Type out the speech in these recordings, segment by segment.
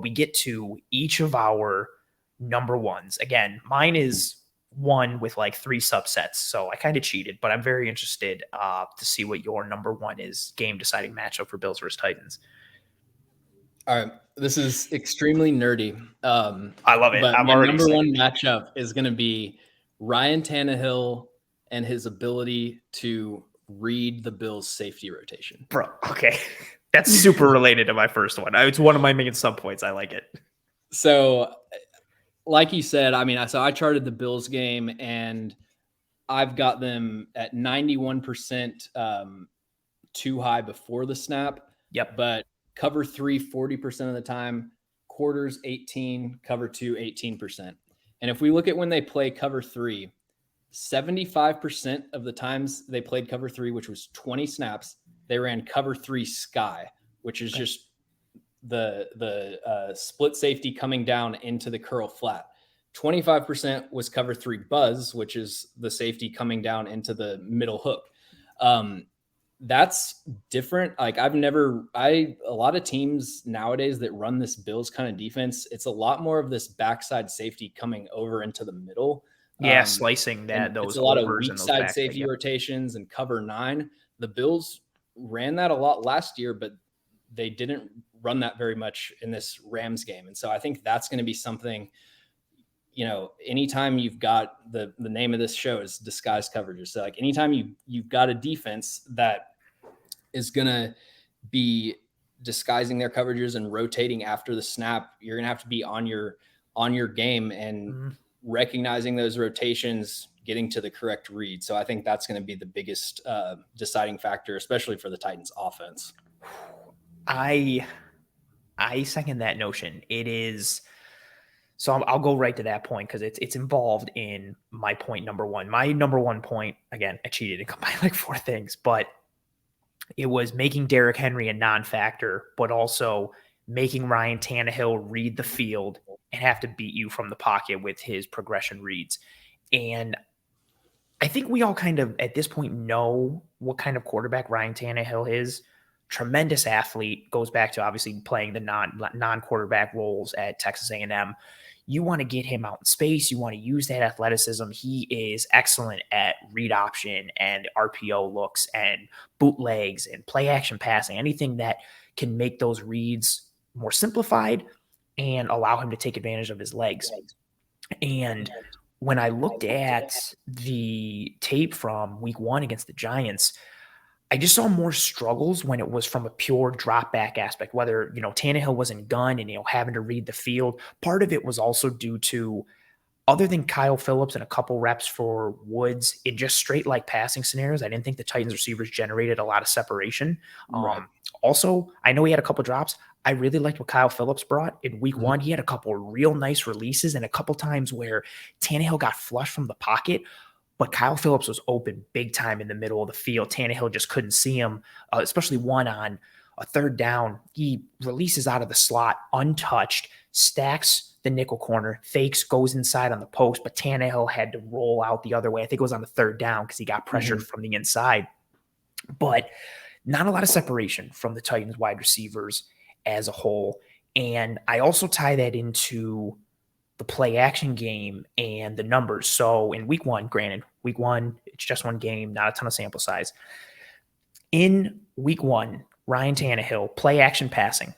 we get to each of our number ones. Again, mine is one with like 3 subsets, so I kind of cheated, but I'm very interested to see what your number one is. Game deciding matchup for Bills versus Titans. All right, this is extremely nerdy. I love it. But I'm my already number excited. one matchup is going to be Ryan Tannehill and his ability to read the Bills' safety rotation. Bro, okay. That's super related to my first one. It's one of my main sub points. I like it. So, like you said, I mean, I charted the Bills game, and I've got them at 91% too high before the snap. Yep. But cover 3, 40% of the time, quarters 18, cover 2, 18%. And if we look at when they play cover 3, 75% of the times they played cover 3, which was 20 snaps, they ran cover 3 sky, which is just the split safety coming down into the curl flat. 25% was cover 3 buzz, which is the safety coming down into the middle hook. That's different. Like a lot of teams nowadays that run this Bills kind of defense, it's a lot more of this backside safety coming over into the middle. Yeah, slicing that, those it's a lot of overs weak and those side back safety rotations and cover 9. The Bills ran that a lot last year, but they didn't run that very much in this Rams game. And so I think that's going to be something, anytime you've got the name of this show is disguise coverages. So like anytime you've got a defense that is going to be disguising their coverages and rotating after the snap, you're going to have to be on your game and recognizing those rotations, getting to the correct read. So I think that's going to be the biggest deciding factor, especially for the Titans offense. I second that notion. It is. So I'll go right to that point because it's involved in my point number one. My number one point, again, I cheated and combined like 4 things, but it was making Derrick Henry a non-factor, but also making Ryan Tannehill read the field and have to beat you from the pocket with his progression reads. And I think we all kind of at this point know what kind of quarterback Ryan Tannehill is. Tremendous athlete, goes back to obviously playing the non-quarterback roles at Texas A&M. You want to get him out in space. You want to use that athleticism. He is excellent at read option and RPO looks and bootlegs and play action passing, anything that can make those reads more simplified and allow him to take advantage of his legs. And when I looked at the tape from week 1 against the Giants, I just saw more struggles when it was from a pure drop back aspect, whether, Tannehill wasn't gun and, having to read the field. Part of it was also due to, other than Kyle Phillips and a couple reps for Woods in just straight like passing scenarios, I didn't think the Titans receivers generated a lot of separation. Right. Also, I know he had a couple drops. I really liked what Kyle Phillips brought in week 1. He had a couple real nice releases and a couple times where Tannehill got flushed from the pocket, but Kyle Phillips was open big time in the middle of the field. Tannehill just couldn't see him, especially one on a 3rd down. He releases out of the slot untouched, stacks the nickel corner, fakes, goes inside on the post, but Tannehill had to roll out the other way. I think it was on the 3rd down because he got pressured from the inside. But not a lot of separation from the Titans wide receivers as a whole. And I also tie that into the play action game and the numbers. So in week 1, granted, week 1, it's just one game, not a ton of sample size. In week 1, Ryan Tannehill, play action passing,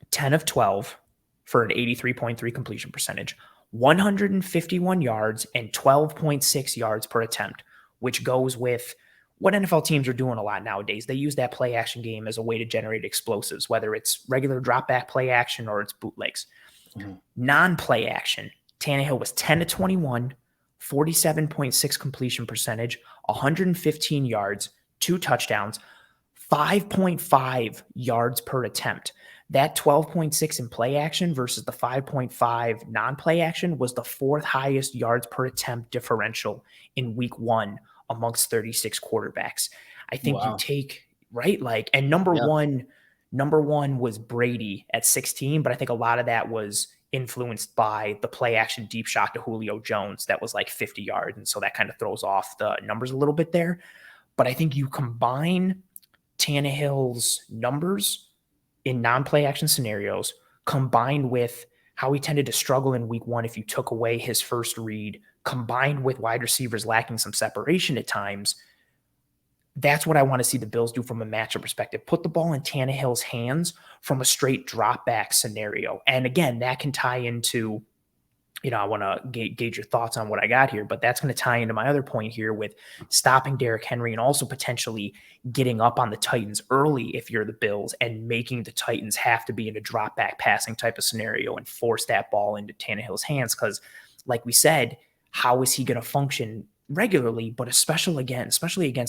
10 of 12 for an 83.3 completion percentage, 151 yards and 12.6 yards per attempt, which goes with what NFL teams are doing a lot nowadays. They use that play action game as a way to generate explosives, whether it's regular drop back play action or it's bootlegs. Non-play action, Tannehill was 10 to 21, 47.6 completion percentage, 115 yards, 2 touchdowns, 5.5 yards per attempt. That 12.6 in play action versus the 5.5 non-play action was the 4th highest yards per attempt differential in week 1 amongst 36 quarterbacks. I think you take, right? Like, and number one was Brady at 16, but I think a lot of that was influenced by the play action deep shot to Julio Jones that was like 50 yards. And so that kind of throws off the numbers a little bit there. But I think you combine Tannehill's numbers in non-play action scenarios combined with how he tended to struggle in week 1 if you took away his first read, combined with wide receivers lacking some separation at times, that's what I want to see the Bills do from a matchup perspective. Put the ball in Tannehill's hands from a straight drop back scenario. And again, that can tie into, I want to gauge your thoughts on what I got here, but that's going to tie into my other point here with stopping Derrick Henry and also potentially getting up on the Titans early if you're the Bills and making the Titans have to be in a drop back passing type of scenario and force that ball into Tannehill's hands. Because like we said, how is he going to function regularly, but especially against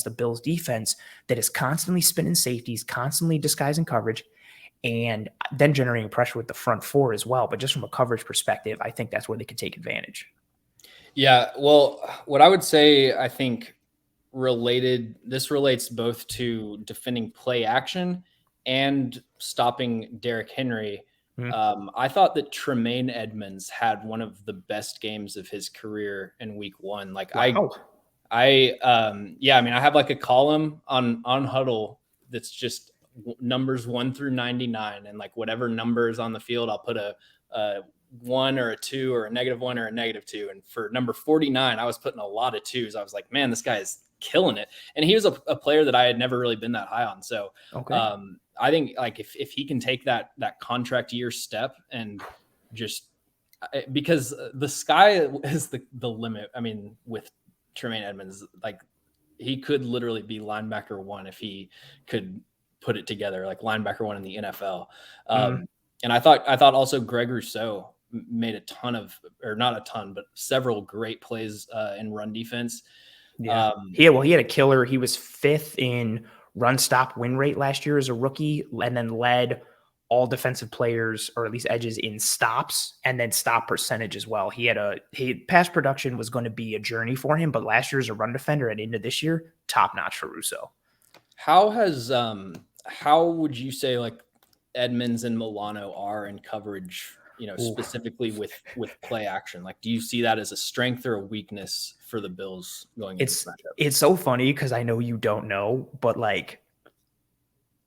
the Bills defense that is constantly spinning safeties, constantly disguising coverage, and then generating pressure with the front four as well. But just from a coverage perspective, I think that's where they could take advantage. Yeah, well, what I would say, I think this relates both to defending play action and stopping Derrick Henry. I thought that Tremaine Edmonds had one of the best games of his career in week 1. Like wow. I have like a column on Huddle that's just numbers 1 through 99, and like whatever number is on the field, I'll put a 1 or a 2 or a -1 or a -2. And for number 49, I was putting a lot of 2s. I was like, man, this guy is killing it. And he was a player that I had never really been that high on. So I think like if he can take that contract year step and just because the sky is the limit. I mean, with Tremaine Edmonds, like he could literally be linebacker 1 if he could put it together, like linebacker 1 in the NFL. And I thought also Greg Rousseau made not a ton, but several great plays in run defense. Yeah. He had a killer. He was 5th in run stop win rate last year as a rookie, and then led all defensive players, or at least edges, in stops and then stop percentage as well. Pass production was going to be a journey for him, but last year as a run defender and into this year, top notch for Rousseau. How would you say like Edmonds and Milano are in coverage, specifically with play action? Like, do you see that as a strength or a weakness for the Bills going into this matchup? It's so funny because I know you don't know, but like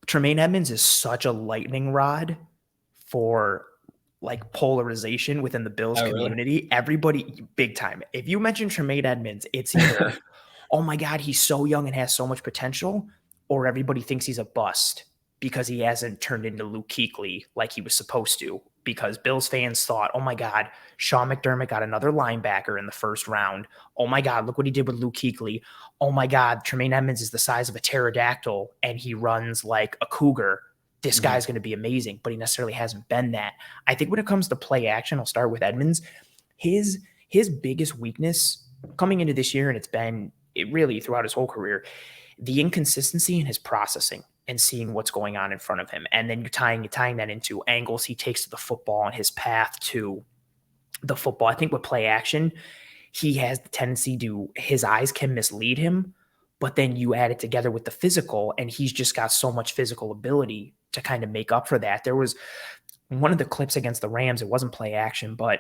Tremaine Edmonds is such a lightning rod for like polarization within the Bills community. Really? Everybody big time. If you mention Tremaine Edmonds, it's either, oh my God, he's so young and has so much potential, or everybody thinks he's a bust because he hasn't turned into Luke Kuechly like he was supposed to, because Bills fans thought, oh my God, Sean McDermott got another linebacker in the first round. Oh my God, look what he did with Luke Kuechly. Oh my God, Tremaine Edmonds is the size of a pterodactyl and he runs like a cougar. This guy's going to be amazing, but he necessarily hasn't been that. I think when it comes to play action, I'll start with Edmonds. His biggest weakness coming into this year, and it's been really throughout his whole career, the inconsistency in his processing and seeing what's going on in front of him. And then you're tying that into angles he takes to the football and his path to the football. I think with play action, he has the tendency his eyes can mislead him, but then you add it together with the physical, and he's just got so much physical ability to kind of make up for that. There was one of the clips against the Rams, it wasn't play action, but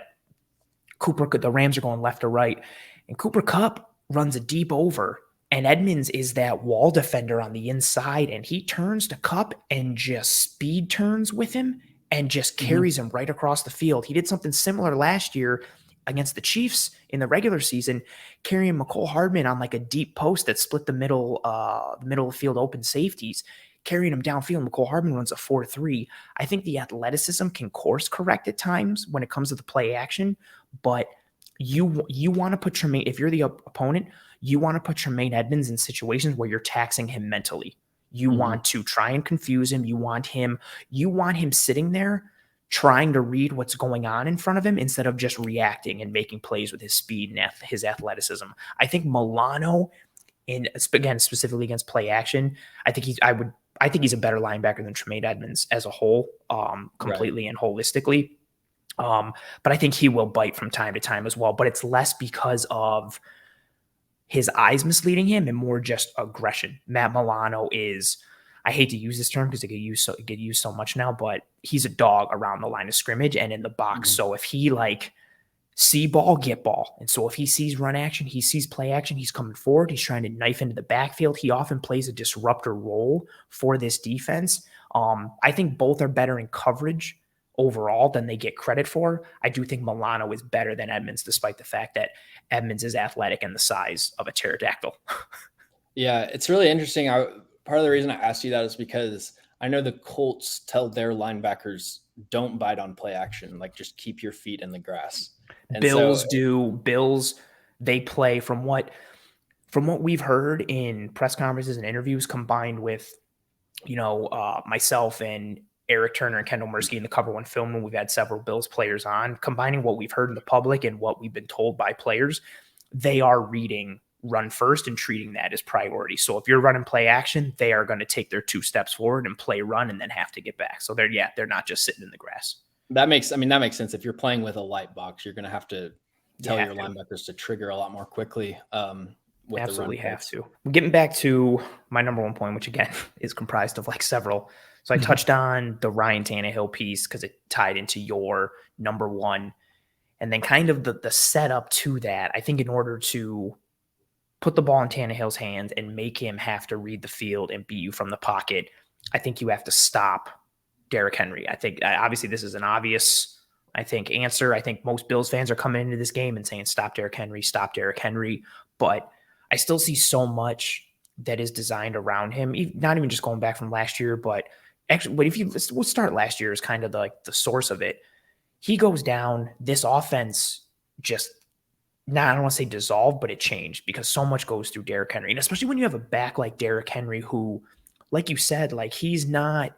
the Rams are going left or right, and Cooper Kupp runs a deep over, and Edmonds is that wall defender on the inside, and he turns to Kupp and just speed turns with him and just carries him right across the field. He did something similar last year against the Chiefs in the regular season, carrying McCole Hardman on like a deep post that split the middle of the field open safeties, carrying him downfield. McCole Hardman runs a 4.3. I think the athleticism can course correct at times when it comes to the play action, but you want to put Tremaine, if you're the opponent, you want to put Tremaine Edmonds in situations where you're taxing him mentally. You want to try and confuse him. You want him sitting there trying to read what's going on in front of him instead of just reacting and making plays with his speed and his athleticism. I think Milano, again, specifically against play action, I think he's a better linebacker than Tremaine Edmonds as a whole, completely and holistically. But I think he will bite from time to time as well, but it's less because of his eyes misleading him and more just aggression. Matt Milano is, I hate to use this term because it get used so much now, but he's a dog around the line of scrimmage and in the box. So if he see ball, get ball. And so if he sees run action, he sees play action, he's coming forward, he's trying to knife into the backfield. He often plays a disruptor role for this defense. I think both are better in coverage overall than they get credit for. I do think Milano is better than Edmonds, despite the fact that Edmonds is athletic and the size of a pterodactyl. Yeah, it's really interesting. Part of the reason I asked you that is because I know the Colts tell their linebackers don't bite on play action, like just keep your feet in the grass. And Bills do. Bills, they play from what we've heard in press conferences and interviews, combined with myself and Eric Turner and Kendall Mursky in the Cover One film, and we've had several Bills players on, combining what we've heard in the public and what we've been told by players, they are reading run first and treating that as priority. So if you're running play action, they are going to take their 2 steps forward and play run and then have to get back. So they're not just sitting in the grass. That makes sense. If you're playing with a light box, you're going to have to tell your linebackers to trigger a lot more quickly. Absolutely have to. Getting back to my number one point, which again is comprised of like several. So I touched on the Ryan Tannehill piece because it tied into your number one. And then kind of the setup to that, I think in order to put the ball in Tannehill's hands and make him have to read the field and beat you from the pocket, I think you have to stop Derrick Henry. I think obviously this is an obvious, answer. I think most Bills fans are coming into this game and saying, stop Derrick Henry, stop Derrick Henry. But I still see so much that is designed around him, not even just going back from last year, but actually, we'll start last year as kind of the source of it. He goes down, this offense just, I don't want to say dissolved, but it changed because so much goes through Derrick Henry. And especially when you have a back like Derrick Henry, who, like you said, like he's not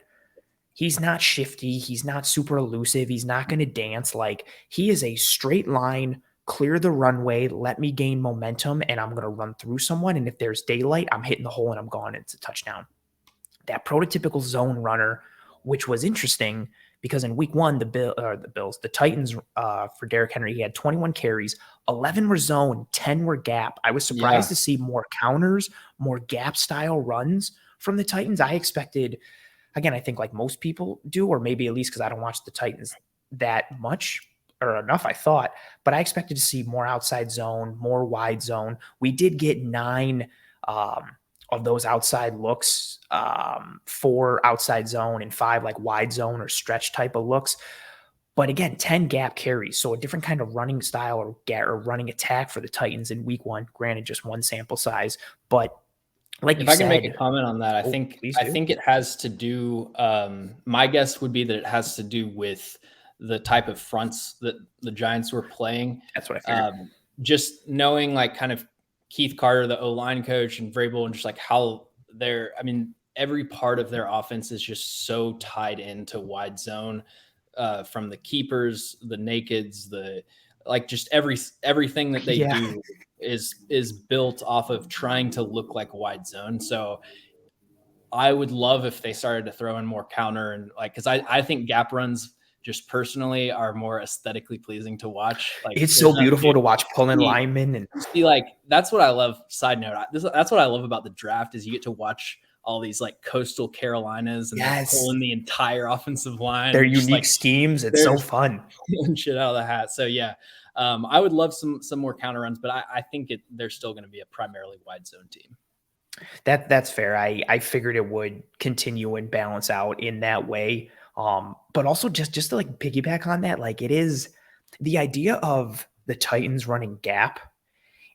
shifty. He's not super elusive. He's not going to dance. Like he is a straight line, clear the runway, let me gain momentum, and I'm going to run through someone. And if there's daylight, I'm hitting the hole and I'm gone. It's a touchdown. That prototypical zone runner, which was interesting because in week one, the Titans, for Derrick Henry, he had 21 carries, 11 were zone, 10 were gap. I was surprised to see more counters, more gap style runs from the Titans. I expected, again, I think like most people do, or maybe at least because I don't watch the Titans that much or enough, I thought, but I expected to see more outside zone, more wide zone. We did get 9 of those outside looks, 4 outside zone and 5 like wide zone or stretch type of looks. But again, 10 gap carries. So a different kind of running style or running attack for the Titans in week one, granted just one sample size, but like if I can make a comment on that, I think it has to do, my guess would be that it has to do with the type of fronts that the Giants were playing. That's what I figured. Just knowing like kind of Keith Carter, the O-line coach, and Vrabel, and just like how every part of their offense is just so tied into wide zone, from the keepers, the nakeds, just everything that they do is built off of trying to look like wide zone. So I would love if they started to throw in more counter and because I think gap runs just personally are more aesthetically pleasing to watch. Like it's so beautiful to watch pulling linemen and see, that's what I love. Side note, that's what I love about the draft is you get to watch all these like coastal Carolinas and they're pulling the entire offensive line. Their unique schemes. It's so fun. Pulling shit out of the hat. So yeah, I would love some more counter runs, but I think they're still going to be a primarily wide zone team. That's fair. I figured it would continue and balance out in that way. But also just to like piggyback on that, like it is the idea of the Titans running gap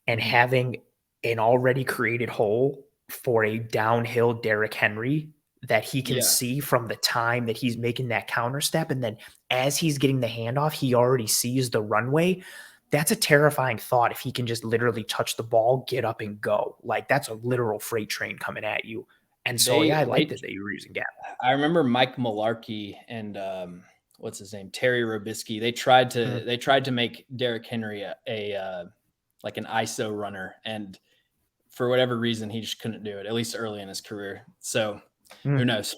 and having an already created hole for a downhill Derrick Henry that he can see from the time that he's making that counter step. And then as he's getting the handoff, he already sees the runway. That's a terrifying thought. If he can just literally touch the ball, get up and go, like that's a literal freight train coming at you. And so, I like that they were using gap. I remember Mike Mularkey and what's his name, Terry Robisky. They tried to make Derrick Henry a like an ISO runner, and for whatever reason, he just couldn't do it. At least early in his career. So who knows?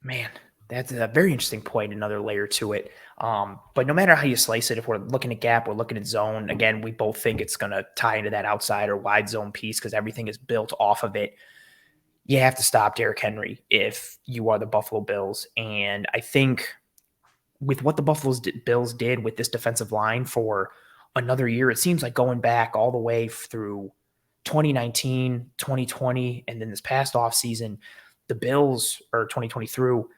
Man, that's a very interesting point. Another layer to it. But no matter how you slice it, if we're looking at gap, we're looking at zone. Again, we both think it's going to tie into that outside or wide zone piece because everything is built off of it. You have to stop Derrick Henry if you are the Buffalo Bills. And I think with what the Buffalo Bills did with this defensive line for another year, it seems like going back all the way through 2019, 2020, and then this past offseason, the Bills, or 2020 through,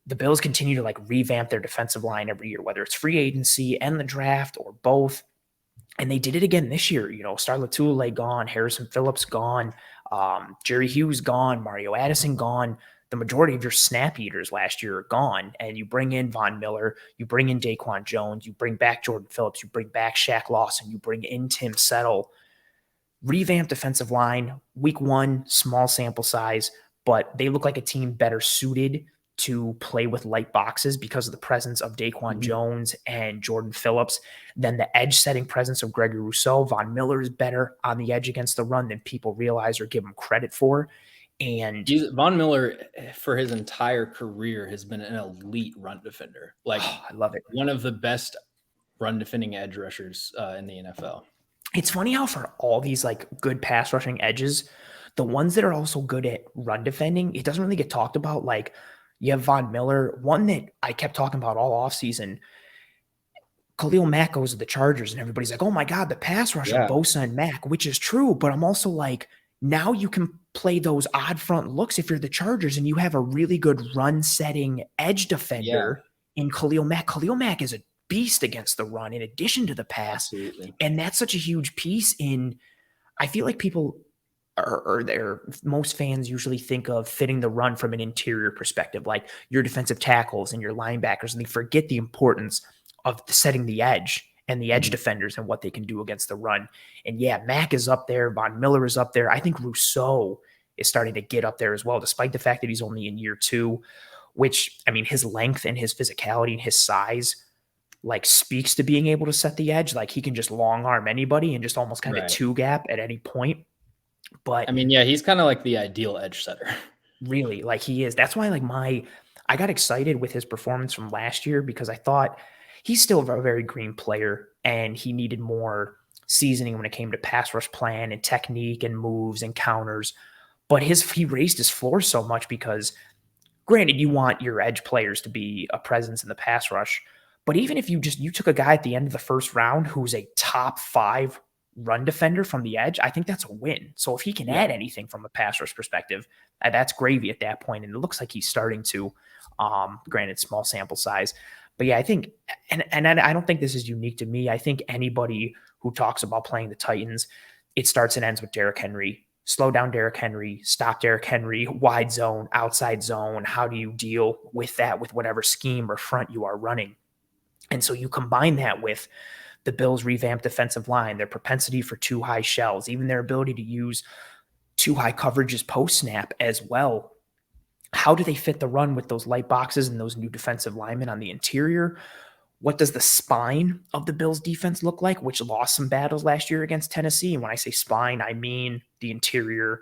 the Bills continue to like revamp their defensive line every year, whether it's free agency and the draft or both. And they did it again this year. Star Latulippe gone, Harrison Phillips gone, Jerry Hughes gone, Mario Addison gone. The majority of your snap eaters last year are gone. And you bring in Von Miller, you bring in Daquan Jones, you bring back Jordan Phillips, you bring back Shaq Lawson, you bring in Tim Settle. Revamped defensive line, week 1, small sample size, but they look like a team better suited to play with light boxes because of the presence of Daquan Jones and Jordan Phillips. Then the edge setting presence of Gregory Rousseau. Von Miller is better on the edge against the run than people realize or give him credit for. And Von Miller, for his entire career, has been an elite run defender. Like, I love it. One of the best run defending edge rushers in the NFL. It's funny how for all these like good pass rushing edges, the ones that are also good at run defending, it doesn't really get talked about. Like you have Von Miller, one that I kept talking about all offseason. Khalil Mack goes to the Chargers and everybody's like, oh my God, the pass rush of Bosa and Mack, which is true. But I'm also like, now you can play those odd front looks if you're the Chargers and you have a really good run setting edge defender in Khalil Mack. Khalil Mack is a beast against the run in addition to the pass. Absolutely. And that's such a huge piece I feel like people most fans usually think of fitting the run from an interior perspective, like your defensive tackles and your linebackers, and they forget the importance of setting the edge and the edge defenders and what they can do against the run. And Mack is up there. Von Miller is up there. I think Rousseau is starting to get up there as well, despite the fact that he's only in year 2, which, I mean, his length and his physicality and his size like speaks to being able to set the edge. Like he can just long arm anybody and just almost kind of 2 gap at any point. But I mean, he's kind of like the ideal edge setter. Really, like he is. That's why I got excited with his performance from last year because I thought he's still a very green player and he needed more seasoning when it came to pass rush plan and technique and moves and counters. But he raised his floor so much because granted, you want your edge players to be a presence in the pass rush. But even if you took a guy at the end of the first round who's a top 5 run defender from the edge, I think that's a win. So if he can add anything from a pass rush perspective, that's gravy at that point. And it looks like he's starting to, granted, small sample size. But I think, and I don't think this is unique to me. I think anybody who talks about playing the Titans, it starts and ends with Derrick Henry. Slow down Derrick Henry, stop Derrick Henry, wide zone, outside zone. How do you deal with that with whatever scheme or front you are running? And so you combine that with the Bills' revamped defensive line, their propensity for 2 high shells, even their ability to use 2 high coverages post-snap as well. How do they fit the run with those light boxes and those new defensive linemen on the interior? What does the spine of the Bills' defense look like, which lost some battles last year against Tennessee? And when I say spine, I mean the interior,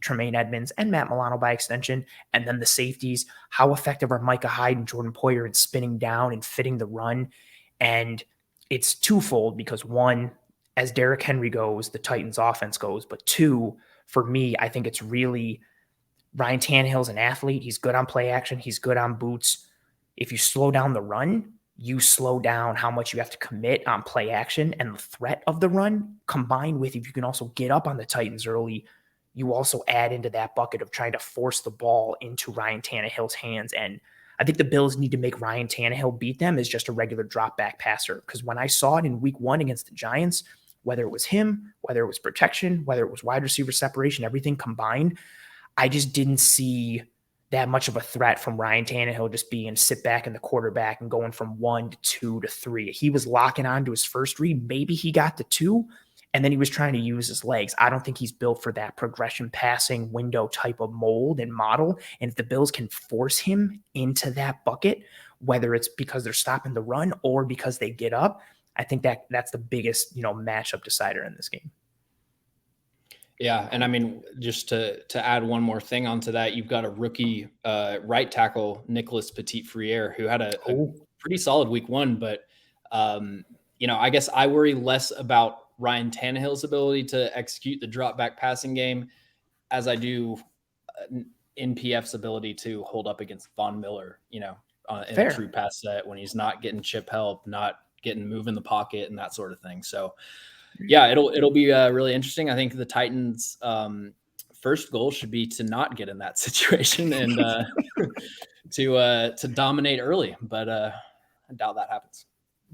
Tremaine Edmonds and Matt Milano by extension, and then the safeties. How effective are Micah Hyde and Jordan Poyer in spinning down and fitting the run? And it's twofold because 1, as Derrick Henry goes, the Titans offense goes, but 2, for me, I think it's really Ryan Tannehill's an athlete. He's good on play action. He's good on boots. If you slow down the run, you slow down how much you have to commit on play action and the threat of the run, combined with if you can also get up on the Titans early, you also add into that bucket of trying to force the ball into Ryan Tannehill's hands. And I think the Bills need to make Ryan Tannehill beat them as just a regular drop back passer. Because when I saw it in week 1 against the Giants, whether it was him, whether it was protection, whether it was wide receiver separation, everything combined, I just didn't see that much of a threat from Ryan Tannehill just being sit back in the quarterback and going from 1 to 2 to 3. He was locking on to his first read. Maybe he got to 2, and then he was trying to use his legs. I don't think he's built for that progression passing window type of mold and model. And if the Bills can force him into that bucket, whether it's because they're stopping the run or because they get up, I think that's the biggest, matchup decider in this game. Yeah, and I mean, just to add one more thing onto that, you've got a rookie right tackle, Nicholas Petit-Frere, who had a pretty solid week 1, but I guess I worry less about Ryan Tannehill's ability to execute the drop back passing game as I do NPF's ability to hold up against Von Miller, in a true pass set when he's not getting chip help, not getting move in the pocket and that sort of thing. So yeah, it'll be really interesting. I think the Titans' first goal should be to not get in that situation and to dominate early, but I doubt that happens.